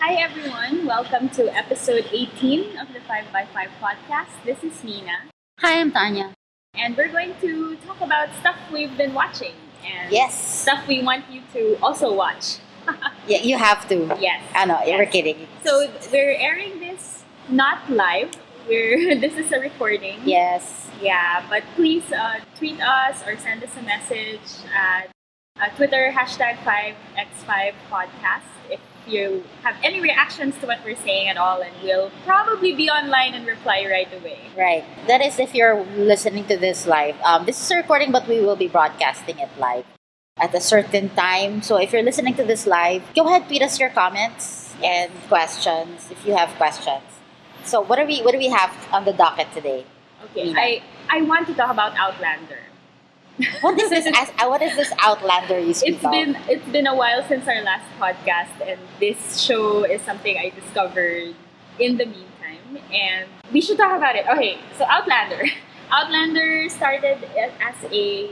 Hi everyone, welcome to episode 18 of the 5 by 5 podcast. This is Mina, Hi, I'm Tanya. and we're going to talk about stuff we've been watching and Yes. stuff we want you to also watch. Yeah, you have to. Yes. I know, Yes. we're kidding. So we're airing this not live. This is a recording. Yes. Yeah, but please tweet us or send us a message at Twitter #5x5 podcast if you have any reactions to what we're saying at all, and we'll probably be online and reply right away. Right. That is if you're listening to this live. This is a recording, but we will be broadcasting it live at a certain time. So if you're listening to this live, go ahead, tweet us your comments and questions if you have questions. So what do we have on the docket today? Okay, Mina. I want to talk about Outlander. What is this? What is this Outlander you speak of? It's been a while since our last podcast, and this show is something I discovered in the meantime, and we should talk about it. Okay, so Outlander. Outlander started as a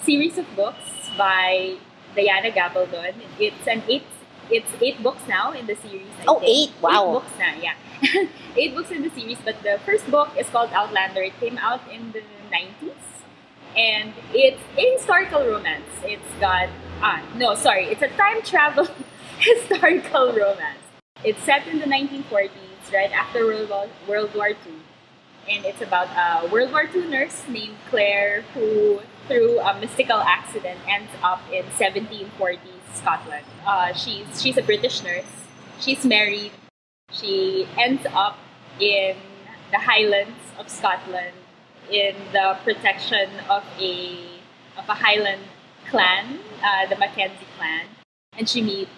series of books by Diana Gabaldon. It's eight books now in the series. I Oh, think. 8, wow. 8 books now, yeah. 8 books in the series, but the first book is called Outlander. It came out in the 90s. And it's a historical romance. It's a time travel historical romance. It's set in the 1940s, right after World War II. And it's about a World War II nurse named Claire who, through a mystical accident, ends up in 1740s Scotland. She's a British nurse. She's married. She ends up in the Highlands of Scotland in the protection of a Highland clan, the Mackenzie clan, and she meets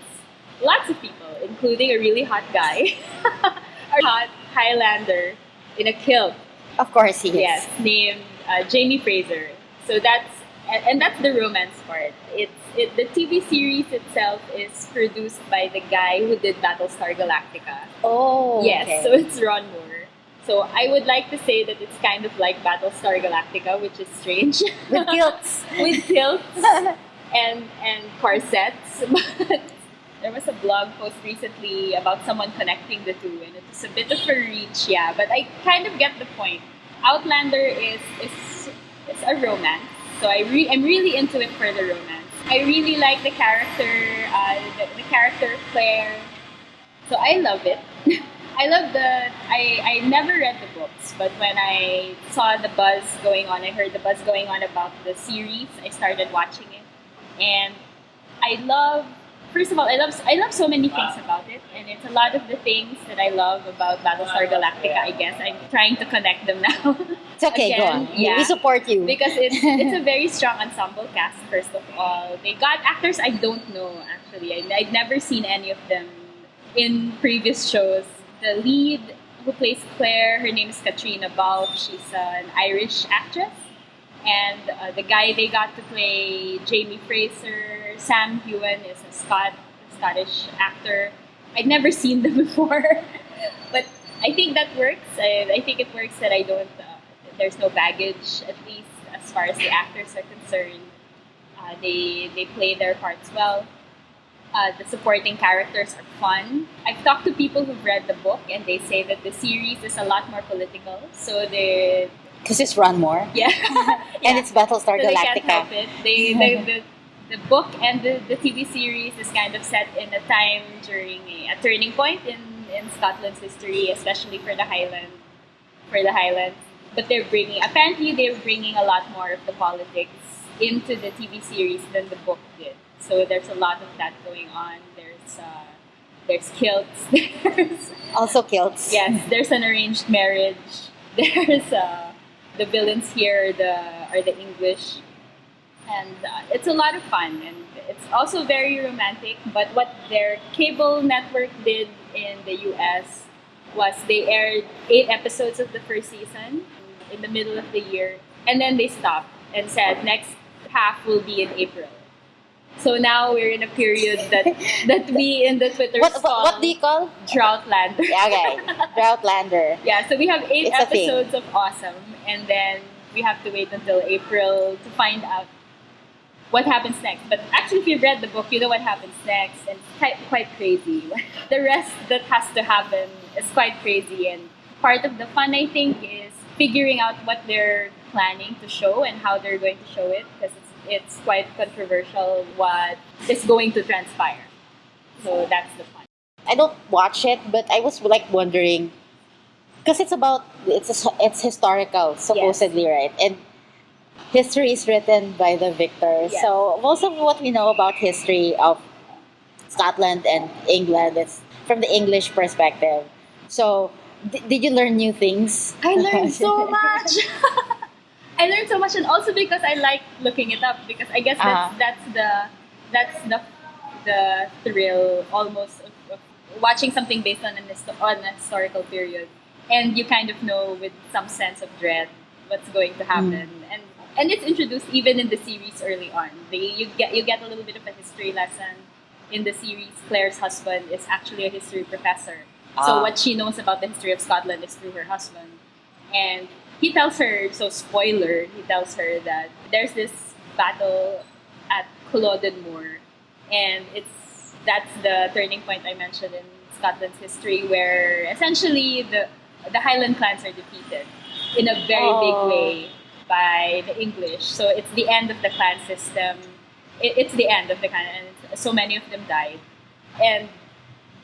lots of people, including a really hot guy, a hot Highlander in a kilt. Of course he is. Yes, named Jamie Fraser. So that's the romance part. The TV series itself is produced by the guy who did Battlestar Galactica. Oh, Yes, okay. so it's Ron Moore. So I would like to say that it's kind of like Battlestar Galactica, which is strange. With kilts. With kilts and corsets. But there was a blog post recently about someone connecting the two, and it's a bit of a reach, yeah. But I kind of get the point. Outlander is a romance, so I'm really into it for the romance. I really like the character, the character of Claire. So I love it. I never read the books, but when I saw the buzz going on, I heard the buzz going on about the series, I started watching it. And first of all, I love so many things about it, and it's a lot of the things that I love about Battlestar Galactica, I guess. I'm trying to connect them now. It's okay, go on. Yeah. We support you. Because it's a very strong ensemble cast, first of all. They got actors I don't know, actually. I'd never seen any of them in previous shows. The lead who plays Claire, her name is Katrina Balfe. She's an Irish actress. And the guy they got to play Jamie Fraser, Sam Heughan, is a Scottish actor. I'd never seen them before. But I think that works. I think it works that there's no baggage, at least as far as the actors are concerned. They play their parts well. The supporting characters are fun. I've talked to people who've read the book, and they say that the series is a lot more political. So Because it's Ron Moore. yeah, And it's Battlestar so they can't help Galactica. it. The book and the TV series is kind of set in a time during a turning point in Scotland's history, especially for the Highlands. But apparently they're bringing a lot more of the politics into the TV series than the book did. So there's a lot of that going on. There's kilts. There's Also kilts. yes. There's an arranged marriage. There's the villains here are the English, and it's a lot of fun, and it's also very romantic. But what their cable network did in the US was they aired 8 episodes of the first season in the middle of the year, and then they stopped and said next half will be in April. So now we're in a period that we in the Twitter What do you call? Droughtlander. Yeah, okay. Droughtlander. Yeah, so we have 8 It's a thing. episodes of awesome, and then we have to wait until April to find out what happens next. But actually, if you've read the book, you know what happens next, and it's quite crazy. The rest that has to happen is quite crazy, and part of the fun, I think, is figuring out what they're planning to show and how they're going to show it, because it's quite controversial what is going to transpire. So that's the fun. I don't watch it, but I was like wondering because it's historical supposedly, right? And history is written by the victors. Yes. So most of what we know about history of Scotland and England is from the English perspective. So did you learn new things? I learned so much. I learned so much, and also because I like looking it up, because I guess that's the thrill almost of watching something based on a historical period, and you kind of know with some sense of dread what's going to happen, and it's introduced even in the series early on. You get a little bit of a history lesson in the series. Claire's husband is actually a history professor, so what she knows about the history of Scotland is through her husband, and he tells her, so spoiler, he tells her that there's this battle at Culloden Moor, and that's the turning point I mentioned in Scotland's history, where essentially the Highland clans are defeated in a very big way by the English. So it's the end of the clan system. It's the end of the clan, and so many of them died. And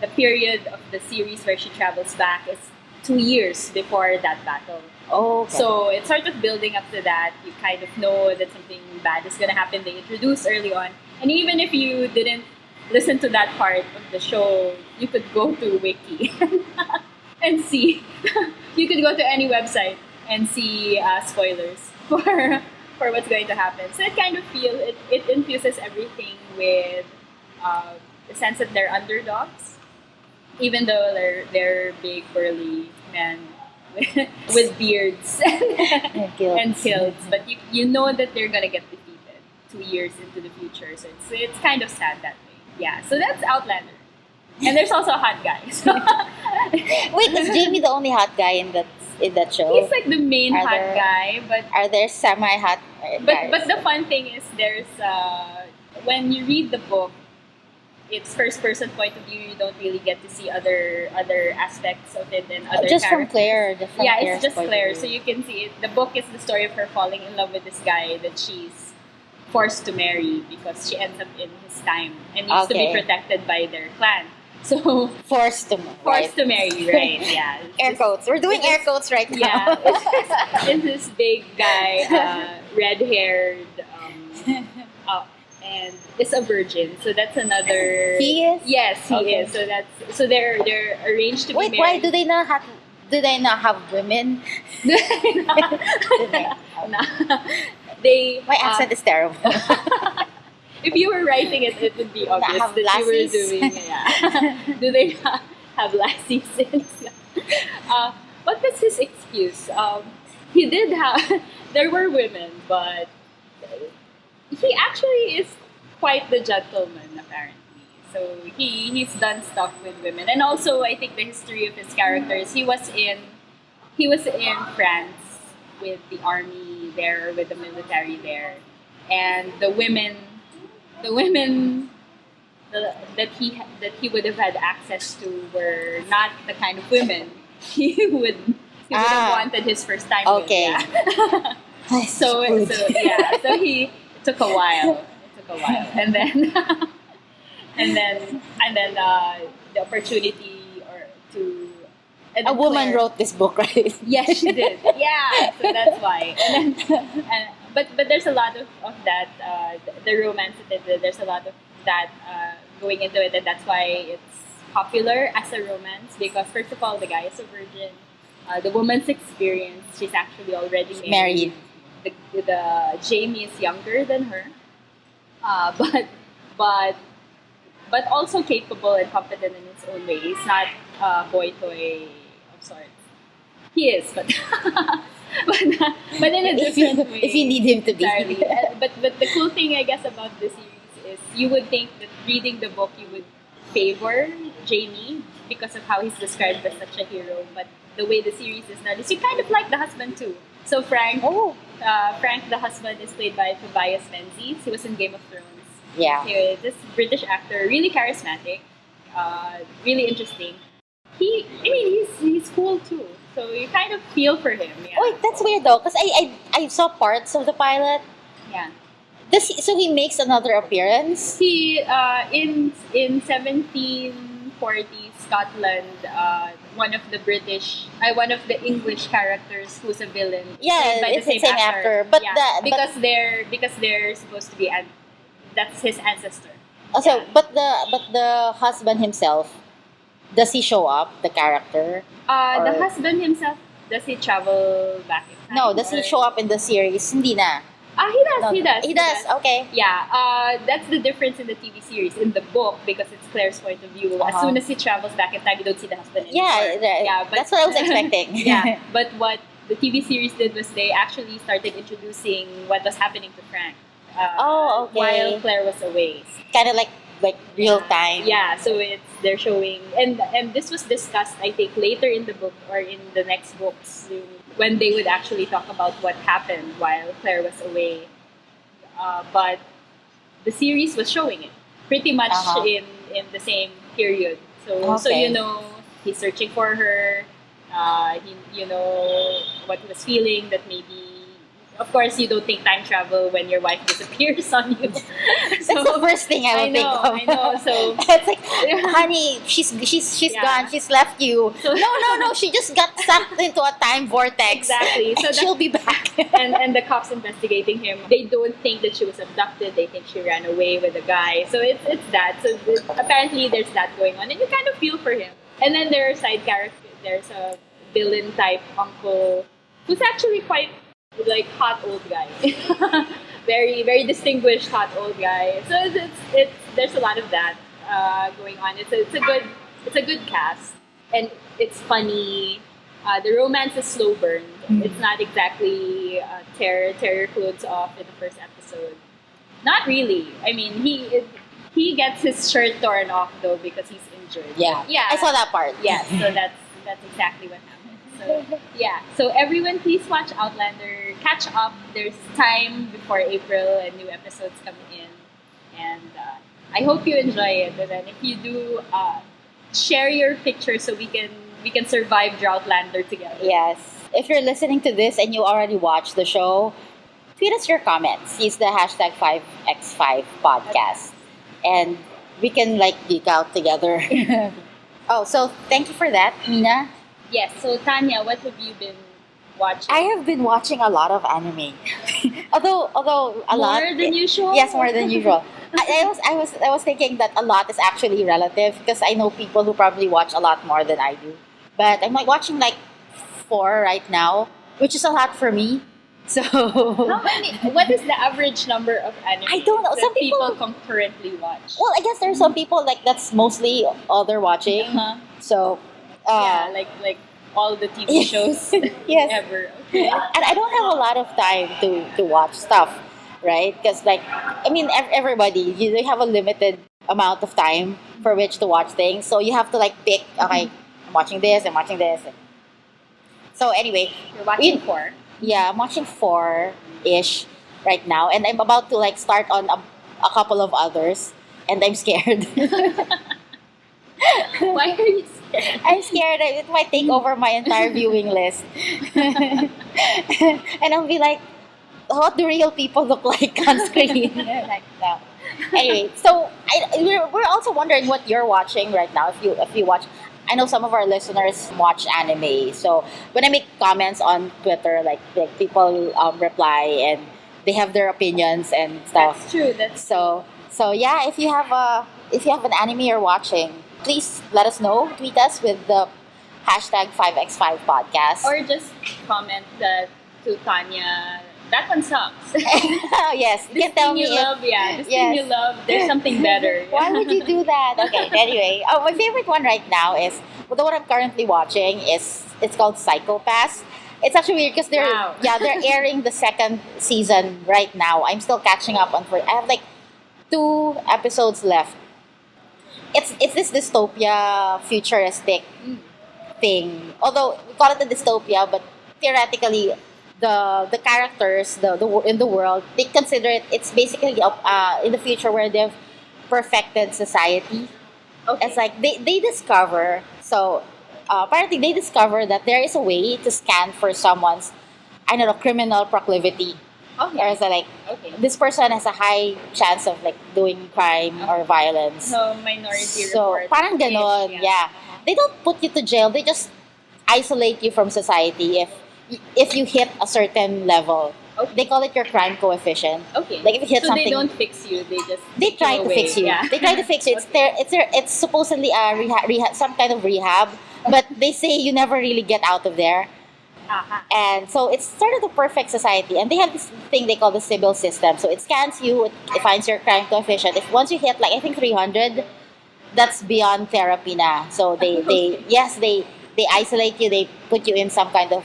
the period of the series where she travels back is 2 years before that battle. Oh, okay. So it's sort of building up to that. You kind of know that something bad is going to happen. They introduce early on. And even if you didn't listen to that part of the show, you could go to Wiki and see. You could go to any website and see spoilers for what's going to happen. So it kind of it infuses everything with the sense that they're underdogs, even though they're big, burly men with beards and kilts. But you know that they're gonna get defeated 2 years into the future. So it's kind of sad that way. Yeah. So that's Outlander. And there's also a hot guy. So Wait, is Jamie the only hot guy in that show? he's like the main hot guy, but are there semi-hot guys? but the fun thing is there's when you read the book, it's first person point of view. You don't really get to see other aspects of it and other just characters. from Claire. It's just Claire. So you can see it. The book is the story of her falling in love with this guy that she's forced to marry because she ends up in his time and needs to be protected by their clan. So forced to marry, right? Yeah. Air quotes. We're doing air quotes right now. Yeah. It's this big guy, red-haired, and is a virgin. So that's another. He is. Yes, he is. So they're arranged to be married. Wait, why do they not have? Do they not have women? They. My accent is terrible. If you were writing it, it would be obvious that lassies? you were doing. Yeah. Do they not have lassies? What was his excuse? He did have. There were women, but he actually is quite the gentleman, apparently. So he's done stuff with women, and also I think the history of his characters. He was in France with the army there, with the military there, and the women that he would have had access to were not the kind of women he would have wanted his first time. Okay. With, yeah. So he took a while. And then the opportunity to a woman wrote this book, right? Yes, she did. Yeah, so that's why. But there's a lot of that the romance in it. There's a lot of that going into it, and that's why it's popular as a romance. Because first of all, the guy is a virgin. The woman's experience, she's actually already married. The Jamie is younger than her, but also capable and competent in his own way. He's not a boy toy of sorts. He is, but but in a different way. If you need him to be. Entirely. But the cool thing, I guess, about the series is you would think that reading the book you would favor Jamie because of how he's described as such a hero. But the way the series is done is you kind of like the husband too. So Frank Frank, the husband, is played by Tobias Menzies. He was in Game of Thrones. Yeah. This British actor, really charismatic, really interesting. He's cool too. So you kind of feel for him. Yeah. Wait, that's weird though, because I saw parts of the pilot. Yeah. So he makes another appearance? He in 1740 Scotland, one of the English characters who's a villain. Yeah, played by it's the same actor. But yeah, the because they're supposed to be that's his ancestor. also, Yeah. but the husband himself, does he show up, the character? The Or- husband himself, does he travel back in time? No, does he or- show up in the series? Hindi na. He does. No, He does. He does. Okay. Yeah, that's the difference in the TV series. In the book, because it's Claire's point of view, as soon as he travels back in time, you don't see the husband anymore. Yeah, that's what I was expecting. Yeah, but what the TV series did was they actually started introducing what was happening to Frank. Oh, okay. While Claire was away. Kind of like real time. Yeah, so they're showing, and this was discussed, I think, later in the book or in the next books when they would actually talk about what happened while Claire was away. But the series was showing it pretty much in the same period. So Okay. he's searching for her. What he was feeling, that maybe. Of course, you don't think time travel when your wife disappears on you. That's the first thing I would think of. I know. So It's like, honey, she's Yeah. gone. She's left you. So- No. She just got sucked into a time vortex. Exactly. So And she'll be back. and the cops investigating him, they don't think that she was abducted. They think she ran away with a guy. So it's that. So apparently there's that going on, and you kind of feel for him. And then there are side characters. There's a villain type uncle who's actually quite like hot old guy. Very very distinguished hot old guy. So it's there's a lot of that going on. It's a good cast, and it's funny. The romance is slow burn. It's not exactly tear clothes off in the first episode. Not really. I mean, he gets his shirt torn off though because he's injured. Yeah. Yeah. I saw that part. Yeah. So that's exactly what happened. So yeah. So everyone, please watch Outlander. Catch up. There's time before April and new episodes coming in, and I hope you enjoy it. And then if you do, share your pictures so we can survive Droughtlander together. Yes. If you're listening to this and you already watched the show, tweet us your comments. Use the hashtag 5x5 podcast. And we can geek out together. Oh, so thank you for that, Mina. Yes. So Tanya, what have you been watching? I have been watching a lot of anime. although a lot More than usual. Yes, more than usual. I was thinking that a lot is actually relative because I know people who probably watch a lot more than I do. But I'm watching 4 right now, which is a lot for me. So How many? What is the average number of anime I don't know. that Some people people- concurrently watch? well, I guess there are some people that's mostly all they're watching. Uh-huh. So Yeah, like all the TV shows Yes. ever. Okay. and I don't have a lot of time to watch stuff, right? Because everybody, they have a limited amount of time for which to watch things, so you have to pick. Okay, I'm watching this. I'm watching this. So anyway, You're watching We- 4. yeah, I'm watching 4-ish right now, and I'm about to start on a couple of others, and I'm scared. Why are you scared? I'm scared that it might take over my entire viewing list. And I'll be like, what do real people look like on screen? No. Anyway, so we're also wondering what you're watching right now. If you watch, I know some of our listeners watch anime. So when I make comments on Twitter, people reply and they have their opinions and stuff. That's true. So yeah, if you have an anime you're watching, please let us know. Tweet us with the hashtag 5x5 podcast. Or just comment to Tanya. That one sucks. Yes, you This can tell thing me you if, love, yeah. This yes. thing you love. There's something better. why would you do that? Okay, anyway, my favorite one right now is the one I'm currently watching it's called Psychopaths. It's actually weird because Wow. they're airing the second season right now. I'm still catching up on. I have 2 episodes left. It's this dystopia futuristic Mm. thing. Although we call it a dystopia, but theoretically the characters in the world, they consider it's basically in the future where they've perfected society. Okay. It's like they discover, so apparently they discover that there is a way to scan for someone's, I don't know, criminal proclivity. Okay. Or so like Okay. this person has a high chance of like doing crime or violence. So minority So report. parang ganon, yeah. They don't put you to jail. They just isolate you from society if you hit a certain level. Okay. They call it your crime coefficient. Okay. Like if you hit so something, they don't fix you. They just they take try to away. fix you. Yeah. They try to fix you. It's supposedly a rehab, some kind of rehab, but they say you never really get out of there. Uh-huh. And so it's sort of the perfect society. And they have this thing they call the Sybil system. So it scans you, it finds your crime coefficient. If once you hit like I think 300, that's beyond therapy na. So they isolate you. They put you in some kind of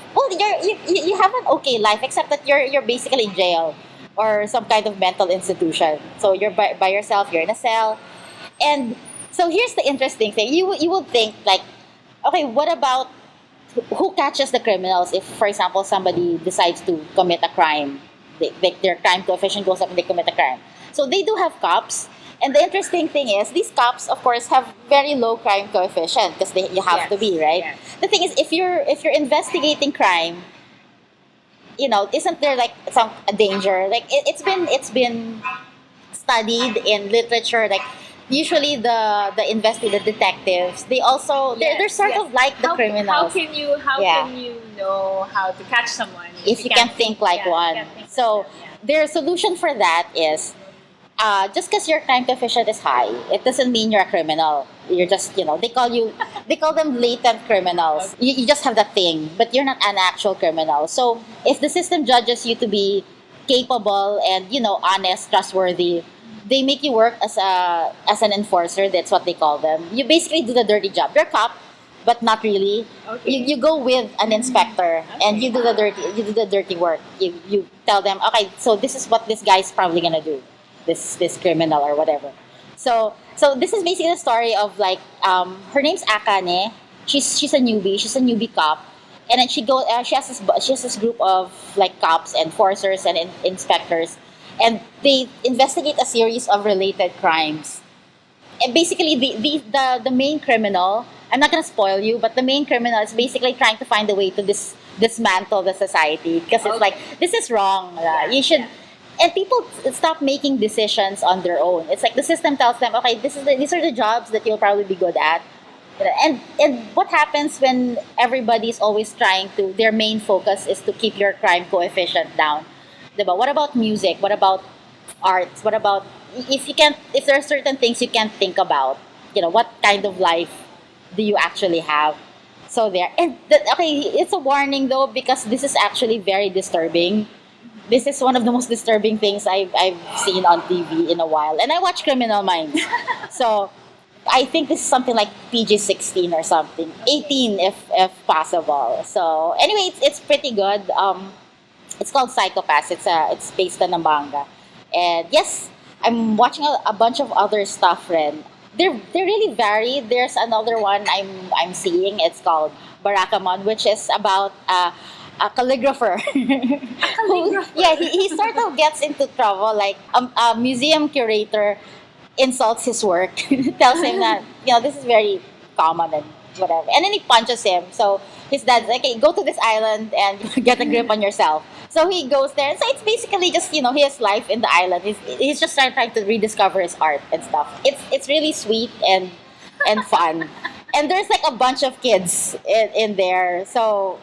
you have an okay life, except that you're basically in jail or some kind of mental institution. So you're by yourself. You're in a cell. And so here's the interesting thing. You would think like, okay, what about who catches the criminals if, for example, somebody decides to commit a crime? Their crime coefficient goes up and they commit a crime. So they do have cops. And the interesting thing is, these cops, of course, have very low crime coefficient because you have to be, right? Yes. The thing is, if you're investigating crime, isn't there like a danger? Like it's been studied in literature. Like usually the detectives, they also they're sort of like the criminals. How can you know how to catch someone if you can't think like one? So their solution for that is, just because your crime coefficient is high, it doesn't mean you're a criminal. You're just, they call them latent criminals. You just have that thing, but you're not an actual criminal. So if the system judges you to be capable and, honest, trustworthy, they make you work as an enforcer. That's what they call them. You basically do the dirty job. You're a cop, but not really. Okay. You go with an inspector and you do the dirty work. You tell them, okay, so this is what this guy's probably gonna do. This criminal or whatever. So this is basically the story of like her name's Akane. She's a newbie. She's a newbie cop, and then she has this group of like cops, enforcers, and inspectors, and they investigate a series of related crimes. And basically, the main criminal. I'm not gonna spoil you, but the main criminal is basically trying to find a way to dismantle the society because it's like this is wrong. You should. And people stop making decisions on their own. It's like the system tells them, okay, these are the jobs that you'll probably be good at. And what happens when everybody's always trying to, their main focus is to keep your crime coefficient down? Diba? What about music? What about arts? What about, if there are certain things you can't think about, what kind of life do you actually have? So there. And it's a warning though, because this is actually very disturbing. This is one of the most disturbing things I've seen on TV in a while. And I watch Criminal Minds. So I think this is something like PG-16 or something. 18 if possible. So anyway, it's pretty good. It's called Psychopaths. It's based on a manga. And yes, I'm watching a bunch of other stuff, Ren. They're really varied. There's another one I'm seeing. It's called Barakamon, which is about a calligrapher. He sort of gets into trouble. Like a museum curator insults his work, tells him that this is very common and whatever, and then he punches him. So his dad's like, "Okay, go to this island and get a grip on yourself." So he goes there. So it's basically just his life in the island. He's just trying to rediscover his art and stuff. It's really sweet and fun, and there's like a bunch of kids in there. So.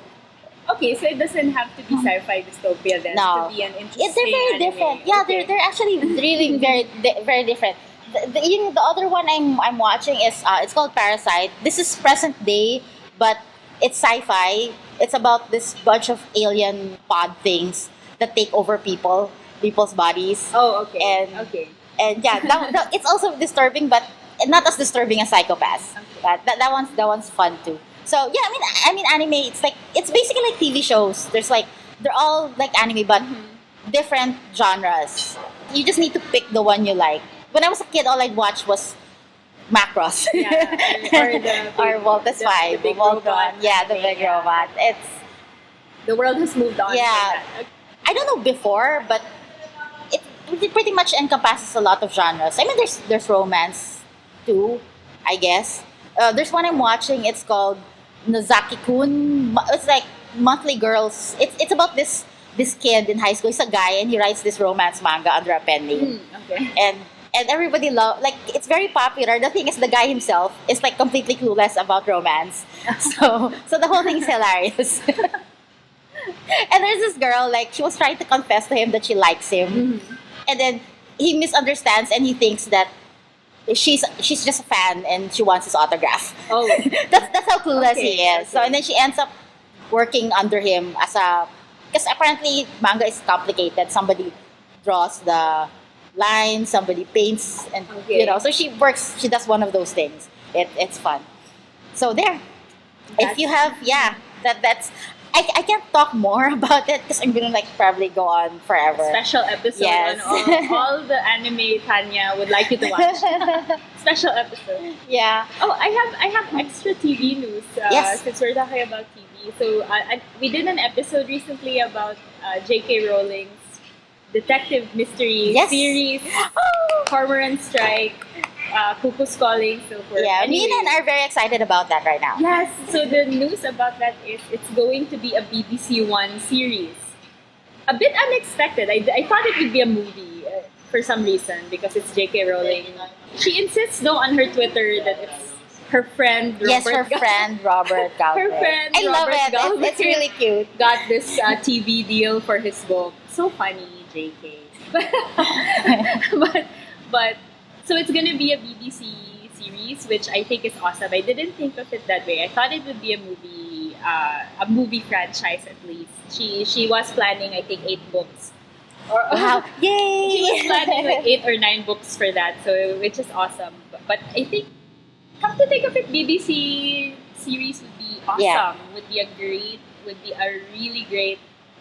Okay, so it doesn't have to be sci-fi dystopia then to be an interesting. They're very anime. different. Yeah, Okay. they're actually really very different. The other one I'm watching is it's called Parasite. This is present day, but it's sci-fi. It's about this bunch of alien pod things that take over people's bodies. Oh, okay. And yeah, it's also disturbing, but not as disturbing as Psychopaths. Okay. That one's fun too. So yeah, I mean, anime. It's basically like TV shows. They're all like anime, but different genres. You just need to pick the one you like. When I was a kid, all I'd watch was Macross. Yeah, or or Voltes 5, the big Voltron. robot. Yeah, the big robot. The world has moved on. Yeah. From that. I don't know before, but it pretty much encompasses a lot of genres. I mean, there's romance too, I guess. There's one I'm watching. It's called Nozaki-kun. It's like monthly girls. It's about this kid in high school. He's a guy and he writes this romance manga under a pen name. Okay. And everybody like it's very popular. The thing is, the guy himself is like completely clueless about romance. So the whole thing is hilarious. And there's this girl, like, she was trying to confess to him that she likes him. And then he misunderstands and he thinks that she's just a fan and she wants his autograph. Oh. That's how clueless he is. Okay. So, and then she ends up working under him because apparently manga is complicated. Somebody draws the lines, somebody paints, and so she does one of those things. It's fun. So there. If you have, that's I can't talk more about it because I'm gonna probably go on forever. Special episode Yes. on all the anime Tanya would like you to watch. Special episode. Yeah. Oh, I have extra TV news. Yes. Since we're talking about TV, so we did an episode recently about J.K. Rowling's detective mystery series, Cormoran Strike, Cuckoo's Calling, so forth. Yeah, Anyway, Mina and I are very excited about that right now. Yes, so the news about that is it's going to be a BBC One series. A bit unexpected. I thought it would be a movie for some reason because it's J.K. Rowling. She insists on her Twitter that it's her friend Robert. Yes, her friend Robert Galbraith. Her friend I love Robert it. Galbraith It's really cute. got this TV deal for his book. So funny, J.K. but so it's gonna be a BBC series, which I think is awesome. I didn't think of it that way. I thought it would be a movie franchise at least. She was planning, I think, 8 books. Wow! Yay! She was planning like 8 or 9 books for that, so which is awesome. But I think, come to think of it, BBC series would be awesome. Yeah. Would be a really great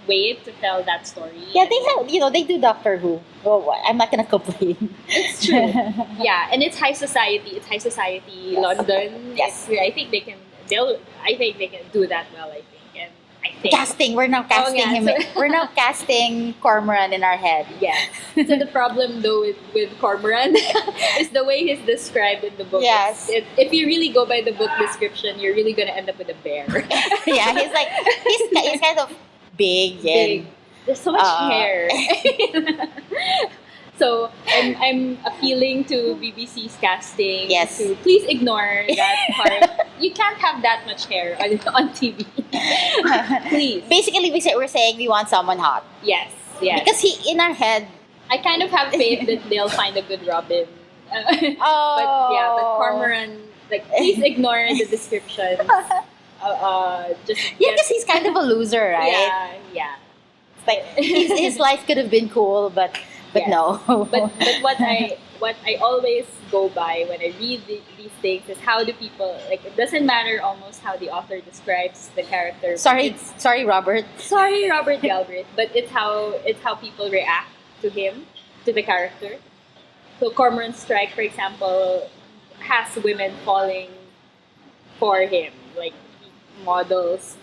way to tell that story. Yeah, they have, they do Doctor Who. Oh, I'm not gonna complain. It's true. Yeah, and it's high society. It's high society London. Yes. I think they can do that well, I think. And I think Casting. We're now casting him. We're now casting Cormoran in our head. Yes. So the problem though with Cormoran is the way he's described in the book. Yes. If you really go by the book description, you're really gonna end up with a bear. Yeah, he's kind of big. And there's so much hair. So I'm appealing to BBC's casting to please ignore that part. You can't have that much hair on TV. Please. Basically, we're saying we want someone hot. Yes. Because in our head, I kind of have faith that they'll find a good Robin. But Cormoran, please ignore the description. Because he's kind of a loser, right? Yeah. It's like his life could have been cool, but no. But what I always go by when I read these things is how do people, it doesn't matter almost how the author describes the character. Sorry, Robert. Sorry, Robert Galbraith, but it's how people react to him, to the character. So Cormoran Strike, for example, has women falling for him, like models.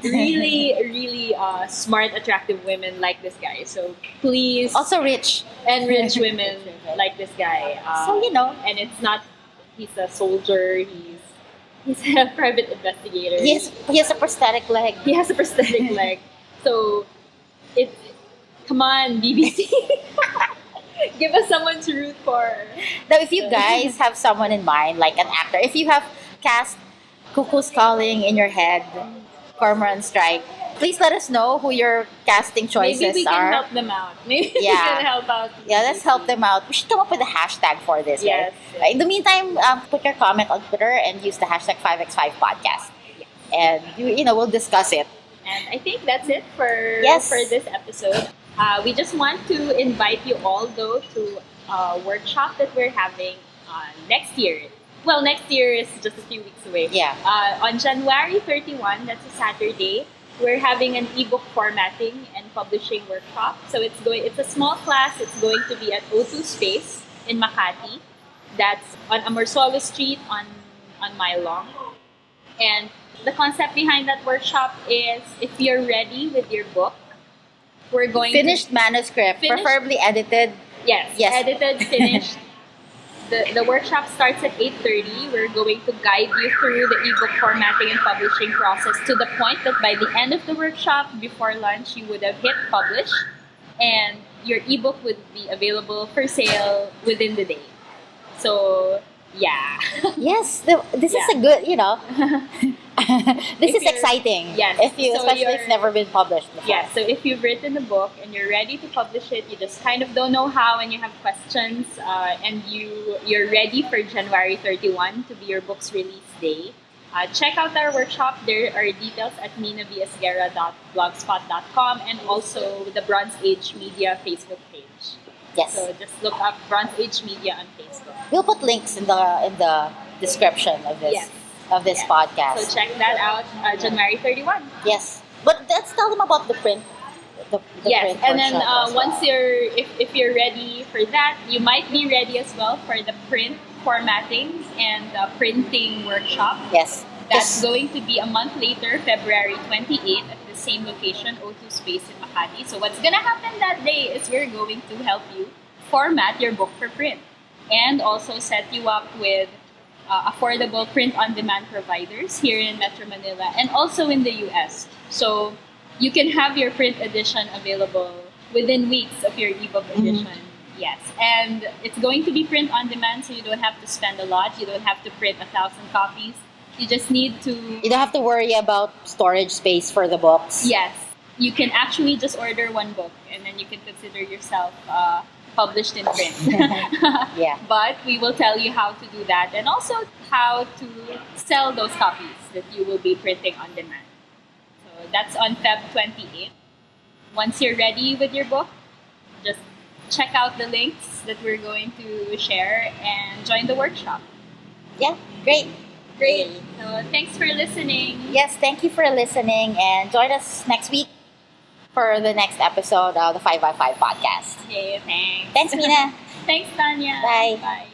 Really smart, attractive women like this guy. So please, also rich women like this guy. And it's not he's a soldier. He's a private investigator. He has a prosthetic leg. He has a prosthetic leg. So come on, BBC. Give us someone to root for. Now, if you guys have someone in mind, like an actor, if you have cast Cuckoo's Calling in your head, Cormoran Strike, please let us know who your casting choices are. Maybe we can help them out. Maybe we can help out. Yeah, let's help them out. We should come up with a hashtag for this. Yes. Right? In the meantime, put your comment on Twitter and use the hashtag 5x5podcast. And we'll discuss it. And I think that's it for this episode. We just want to invite you all, though, to a workshop that we're having next year. Well, next year is just a few weeks away. Yeah. On January 31, that's a Saturday, we're having an ebook formatting and publishing workshop. So it's a small class. It's going to be at O2 Space in Makati. That's on Amorsolo Street on Mylong. And the concept behind that workshop is if you're ready with your book, we're going Finished to... manuscript, Finished- preferably edited. Yes, Yes. edited, finished. The workshop starts at 8:30. We're going to guide you through the ebook formatting and publishing process to the point that by the end of the workshop, before lunch, you would have hit publish and your ebook would be available for sale within the day. So, yeah. Yes, this is Yeah. a good, this If is you're- exciting. yes, Especially if you're- it's never been published before. Yeah, so if you've written a book and you're ready to publish it, you just kind of don't know how and you have questions, and you're ready for January 31 to be your book's release day, check out our workshop. There are details at minaviesguerra.blogspot.com and also the Bronze Age Media Facebook page. Yes. So just look up Bronze Age Media on Facebook. We'll put links in the description of this Yes. this podcast. So check that out, January 31. Yes. But let's tell them about the print. The Yes, print and then workshop as well. once if you're ready for that, you might be ready as well for the print formatting and printing workshop. Yes. That's going to be a month later, February 28th, at the same location, O2 Space in Makati. So what's gonna happen that day is we're going to help you format your book for print and also set you up with affordable print-on-demand providers here in Metro Manila and also in the US. So you can have your print edition available within weeks of your ebook edition. Yes, and it's going to be print-on-demand, so you don't have to spend a lot. You don't have to print 1,000 copies. You just need to... You don't have to worry about storage space for the books. Yes, you can actually just order one book and then you can consider yourself published in print. Yeah. But we will tell you how to do that and also how to sell those copies that you will be printing on demand. So that's on Feb 28th. Once you're ready with your book, just check out the links that we're going to share and join the workshop. Yeah. Great. Great. So thanks for listening. Yes, thank you for listening and join us next week for the next episode of the 5x5 podcast. Okay, thanks. Thanks, Mina. Thanks, Tania. Bye. Bye.